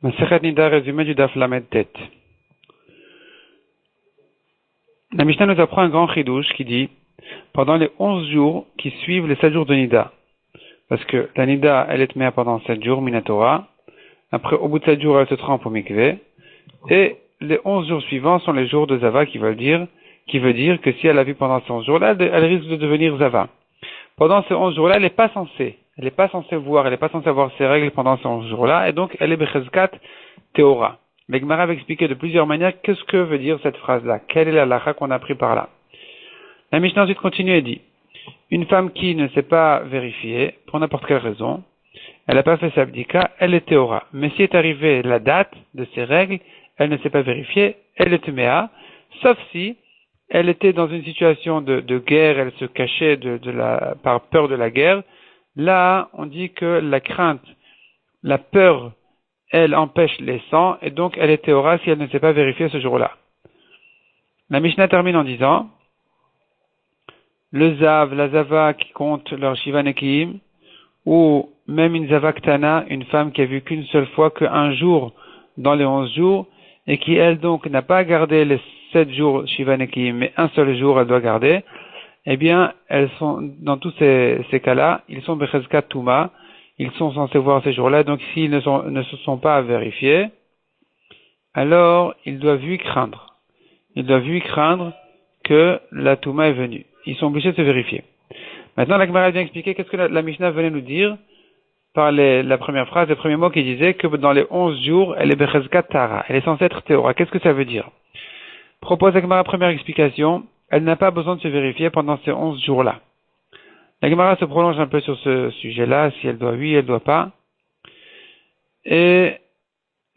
Masechet Nida, résumé du Daf Lamed Tet. La Mishnah nous apprend un grand chidouche qui dit, pendant les 11 jours qui suivent les 7 jours de Nida, parce que la Nida, elle est mea pendant 7 jours, Minatora, après, au bout de 7 jours, elle se trempe au mikveh, et les 11 jours suivants sont les jours de Zava, qui veut dire que si elle a vu pendant ces 11 jours-là, elle risque de devenir Zava. Pendant ces 11 jours-là, elle n'est pas censée voir ses règles pendant ces 11 jours-là, et donc elle est Bechezkat Théora. Le Gemara va expliquer de plusieurs manières qu'est-ce que veut dire cette phrase-là, quelle est la halakha qu'on a appris par là. La Mishnah ensuite continue et dit, une femme qui ne s'est pas vérifiée, pour n'importe quelle raison, elle n'a pas fait sa bdika, elle est Théora. Mais si est arrivée la date de ses règles, elle ne s'est pas vérifiée, elle est Tméa, sauf si elle était dans une situation de guerre, elle se cachait par peur de la guerre. Là, on dit que la crainte, la peur, elle empêche les sangs, et donc elle est théora si elle ne s'est pas vérifiée ce jour-là. La Mishnah termine en disant, le zav, la zava qui compte leur shiva nekiim, ou même une zava ktana, une femme qui a vu qu'une seule fois qu'un jour dans les 11 jours, et qui elle donc n'a pas gardé les 7 jours shiva nekiim, mais un seul jour elle doit garder, eh bien, elles sont, dans tous ces cas-là, ils sont bechezkat tuma, ils sont censés voir ces jours-là, donc s'ils ne se sont pas vérifiés, alors ils doivent lui craindre. Ils doivent lui craindre que la tuma est venue. Ils sont obligés de se vérifier. Maintenant, la Gemara vient expliquer qu'est-ce que la Mishnah venait nous dire par la première phrase, le premier mot qui disait que dans les 11 jours, elle est bechezkat tara. Elle est censée être théora. Qu'est-ce que ça veut dire? Propose la Gemara première explication. Elle n'a pas besoin de se vérifier pendant ces 11 jours-là. La Gemara se prolonge un peu sur ce sujet-là, si elle doit oui, elle doit pas. Et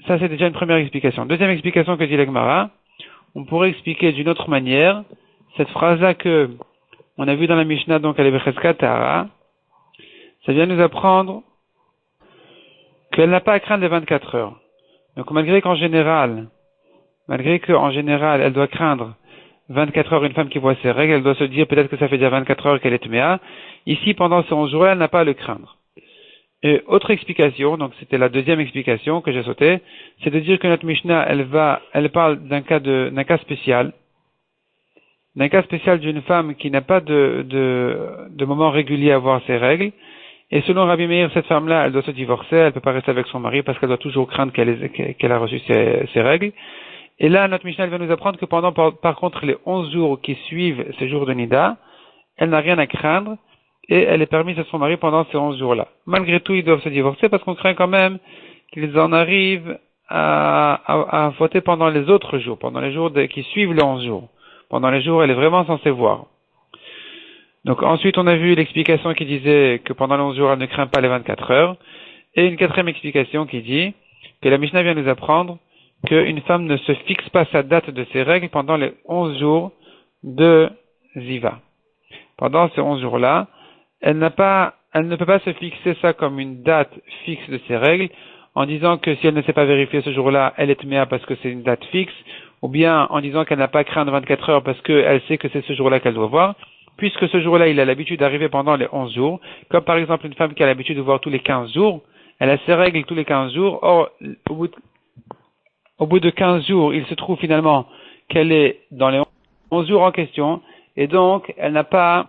ça, c'est déjà une première explication. Deuxième explication que dit la Gemara, on pourrait expliquer d'une autre manière cette phrase-là que on a vu dans la Mishnah, donc elle est bechezkat tara. Ça vient nous apprendre qu'elle n'a pas à craindre les 24 heures. Donc malgré qu'en général, elle doit craindre 24 heures, une femme qui voit ses règles, elle doit se dire peut-être que ça fait déjà 24 heures qu'elle est tméa. Ici, pendant ces 11 jours, elle n'a pas à le craindre. Et autre explication, donc c'était la deuxième explication que j'ai sautée, c'est de dire que notre Mishnah, elle parle d'un cas spécial d'une femme qui n'a pas de moment régulier à voir ses règles. Et selon Rabbi Meir, cette femme-là, elle doit se divorcer, elle peut pas rester avec son mari parce qu'elle doit toujours craindre qu'elle a reçu ses règles. Et là, notre Mishnah va nous apprendre que par contre, les 11 jours qui suivent ces jours de Nida, elle n'a rien à craindre et elle est permise à son mari pendant ces 11 jours-là. Malgré tout, ils doivent se divorcer parce qu'on craint quand même qu'ils en arrivent à voter pendant les autres jours, pendant les jours qui suivent les 11 jours. Pendant les jours, elle est vraiment censée voir. Donc ensuite, on a vu l'explication qui disait que pendant les 11 jours, elle ne craint pas les 24 heures. Et une quatrième explication qui dit que la Mishnah vient nous apprendre qu'une femme ne se fixe pas sa date de ses règles pendant les 11 jours de Ziva. Pendant ces 11 jours-là, elle ne peut pas se fixer ça comme une date fixe de ses règles, en disant que si elle ne s'est pas vérifiée ce jour-là, elle est tméa parce que c'est une date fixe, ou bien en disant qu'elle n'a pas craint de 24 heures parce qu'elle sait que c'est ce jour-là qu'elle doit voir, puisque ce jour-là, il a l'habitude d'arriver pendant les 11 jours, comme par exemple une femme qui a l'habitude de voir tous les 15 jours, elle a ses règles tous les 15 jours, or, au bout de 15 jours, il se trouve finalement qu'elle est dans les 11 jours en question, et donc elle n'a pas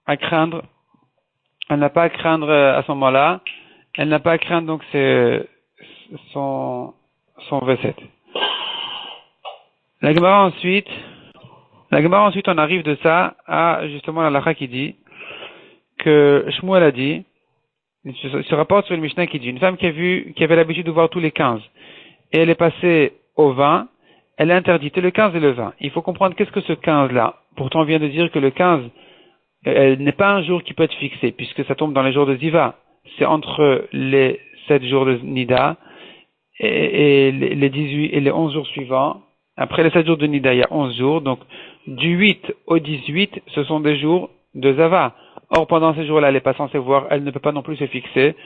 à craindre à ce moment-là, elle n'a pas à craindre donc son V7. La Gemara ensuite, on arrive de ça à justement la halakha qui dit que Shmuel a dit, il se rapporte sur une Mishnah qui dit, une femme qui avait l'habitude de voir tous les 15, et elle est passée au 20, elle est interdite le 15 et le 20. Il faut comprendre qu'est-ce que ce 15-là. Pourtant, on vient de dire que le 15 n'est pas un jour qui peut être fixé, puisque ça tombe dans les jours de Ziva. C'est entre les 7 jours de Nida et les 18 et les 11 jours suivants. Après les 7 jours de Nida, il y a 11 jours. Donc, du 8 au 18, ce sont des jours de Zava. Or, pendant ces jours-là, elle n'est pas censée voir, elle ne peut pas non plus se fixer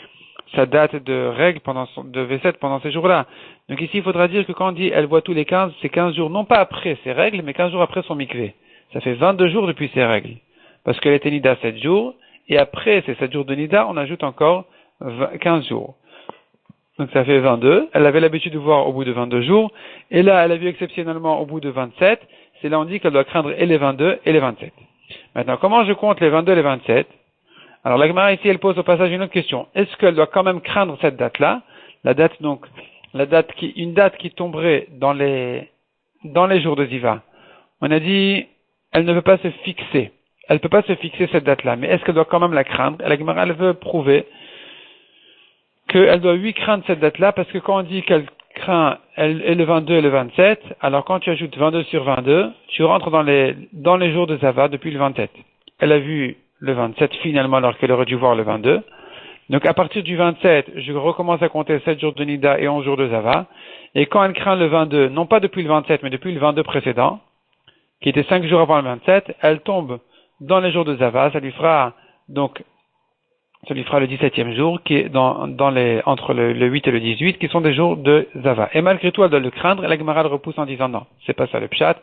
sa date de règle de V7 pendant ces jours-là. Donc ici, il faudra dire que quand on dit elle voit tous les 15, c'est 15 jours, non pas après ses règles, mais 15 jours après son mikvé. Ça fait 22 jours depuis ses règles. Parce qu'elle était Nida 7 jours, et après ces 7 jours de Nida, on ajoute encore 15 jours. Donc ça fait 22. Elle avait l'habitude de voir au bout de 22 jours. Et là, elle a vu exceptionnellement au bout de 27. C'est là on dit qu'elle doit craindre et les 22 et les 27. Maintenant, comment je compte les 22 et les 27? Alors la Gemara ici, elle pose au passage une autre question. Est-ce qu'elle doit quand même craindre cette date-là? La date donc, une date qui tomberait dans les jours de Ziva. On a dit, elle ne veut pas se fixer. Elle ne peut pas se fixer cette date-là. Mais est-ce qu'elle doit quand même la craindre? Et la Gemara, elle veut prouver qu'elle doit craindre cette date-là, parce que quand on dit qu'elle craint et le 22 et le 27, alors quand tu ajoutes 22 sur 22, tu rentres dans les jours de Zava depuis le 27. Elle a vu le 27 finalement alors qu'elle aurait dû voir le 22. Donc à partir du 27, je recommence à compter 7 jours de Nida et 11 jours de Zava. Et quand elle craint le 22, non pas depuis le 27, mais depuis le 22 précédent, qui était 5 jours avant le 27, elle tombe dans les jours de Zava. Ça lui fera le 17e jour, qui est entre le 8 et le 18, qui sont des jours de Zava. Et malgré tout, elle doit le craindre, et la Gemara le repousse en disant non, c'est pas ça le pshat.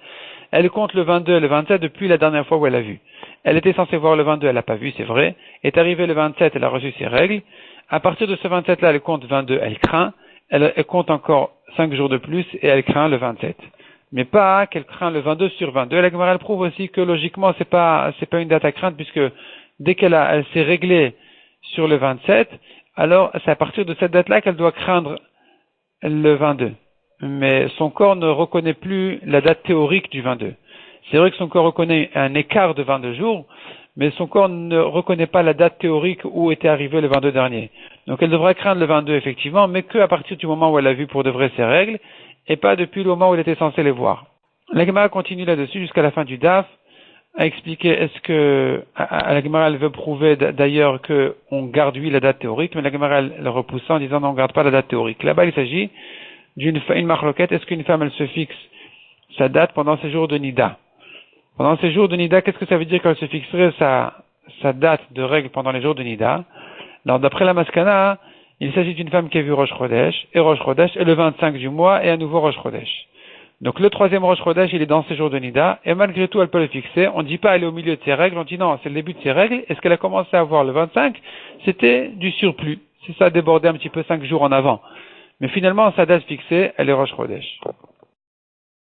Elle compte le 22 et le 27 depuis la dernière fois où elle a vu. Elle était censée voir le 22, elle l'a pas vu, c'est vrai. Est arrivé le 27, elle a reçu ses règles. À partir de ce 27-là, elle compte 22, elle craint. Elle compte encore 5 jours de plus, et elle craint le 27. Mais pas qu'elle craint le 22 sur 22. Et la Gemara, elle prouve aussi que logiquement, c'est pas une date à craindre, puisque dès elle s'est réglée sur le 27, alors c'est à partir de cette date-là qu'elle doit craindre le 22. Mais son corps ne reconnaît plus la date théorique du 22. C'est vrai que son corps reconnaît un écart de 22 jours, mais son corps ne reconnaît pas la date théorique où était arrivé le 22 dernier. Donc elle devrait craindre le 22 effectivement, mais qu'à partir du moment où elle a vu pour de vrai ses règles, et pas depuis le moment où elle était censée les voir. La Gemara continue là-dessus jusqu'à la fin du DAF, à expliquer la Gemara elle veut prouver d'ailleurs qu'on garde la date théorique, mais la Gemara elle repousse en disant non, on ne garde pas la date théorique. Là-bas il s'agit d'une marloquette. Est-ce qu'une femme elle se fixe sa date pendant ses jours de Nida? Pendant ces jours de Nida, qu'est-ce que ça veut dire qu'elle se fixerait sa date de règle pendant les jours de Nida? Alors d'après la Maskana, il s'agit d'une femme qui a vu Rosh Chodesh, et le 25 du mois, et à nouveau Rosh Chodesh. Donc le troisième Rosh Chodesh, il est dans ses jours de Nida, et malgré tout, elle peut le fixer. On ne dit pas elle est au milieu de ses règles, on dit non, c'est le début de ses règles, et ce qu'elle a commencé à voir le 25, c'était du surplus. C'est ça, débordé un petit peu 5 jours en avant. Mais finalement, sa date fixée, elle est Rosh Chodesh.